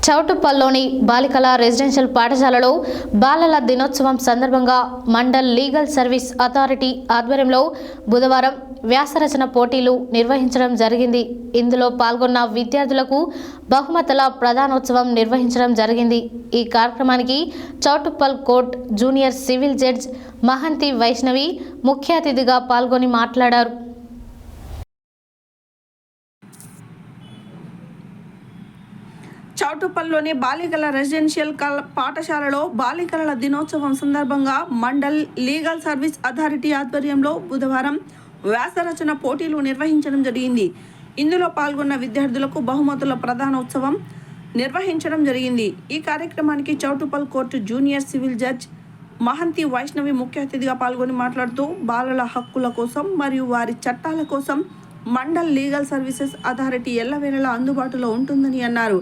చౌటుప్పల్లోని బాలికల రెసిడెన్షియల్ పాఠశాలలో బాలల దినోత్సవం సందర్భంగా మండల్ లీగల్ సర్వీస్ అథారిటీ ఆధ్వర్యంలో బుధవారం వ్యాసరచన పోటీలు నిర్వహించడం జరిగింది. ఇందులో పాల్గొన్న విద్యార్థులకు బహుమతుల ప్రధానోత్సవం నిర్వహించడం జరిగింది. ఈ కార్యక్రమానికి Choutuppal court junior civil judge Mahanti Vaishnavi ముఖ్య అతిథిగా పాల్గొని మాట్లాడారు. చౌటుప్పల్లోని బాలికల రెసిడెన్షియల్ పాఠశాలలో బాలికల దినోత్సవం సందర్భంగా మండల్ లీగల్ సర్వీస్ అథారిటీ ఆధ్వర్యంలో బుధవారం వ్యాసరచన పోటీలు నిర్వహించడం జరిగింది. ఇందులో పాల్గొన్న విద్యార్థులకు బహుమతుల ప్రధానోత్సవం నిర్వహించడం జరిగింది. ఈ కార్యక్రమానికి Choutuppal court junior civil judge Mahanti Vaishnavi ముఖ్య అతిథిగా పాల్గొని మాట్లాడుతూ బాలల హక్కుల కోసం మరియు వారి చట్టాల కోసం మండల్ లీగల్ సర్వీసెస్ అథారిటీ ఎల్లవేళలా అందుబాటులో ఉంటుందని అన్నారు.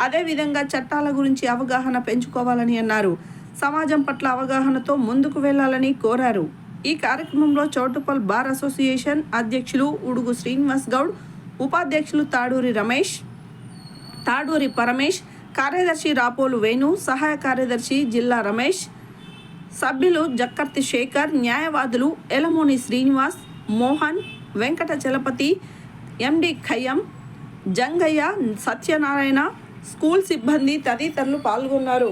అదేవిధంగా చట్టాల గురించి అవగాహన పెంచుకోవాలని అన్నారు. సమాజం పట్ల అవగాహనతో ముందుకు వెళ్లాలని కోరారు. ఈ కార్యక్రమంలో చౌటుప్పల్ బార్ అసోసియేషన్ అధ్యక్షులు ఉడుగు శ్రీనివాస్ గౌడ్, ఉపాధ్యక్షులు తాడూరి పరమేష్, కార్యదర్శి రాపోలు వేణు, సహాయ కార్యదర్శి జిల్లా రమేష్, సభ్యులు జక్కర్తి శేఖర్, న్యాయవాదులు ఎలమోని శ్రీనివాస్, మోహన్, వెంకట చలపతి, ఎండి ఖయ్యం, జంగయ్య, సత్యనారాయణ, స్కూల్ సిబ్బంది తదితరులు పాల్గొన్నారు.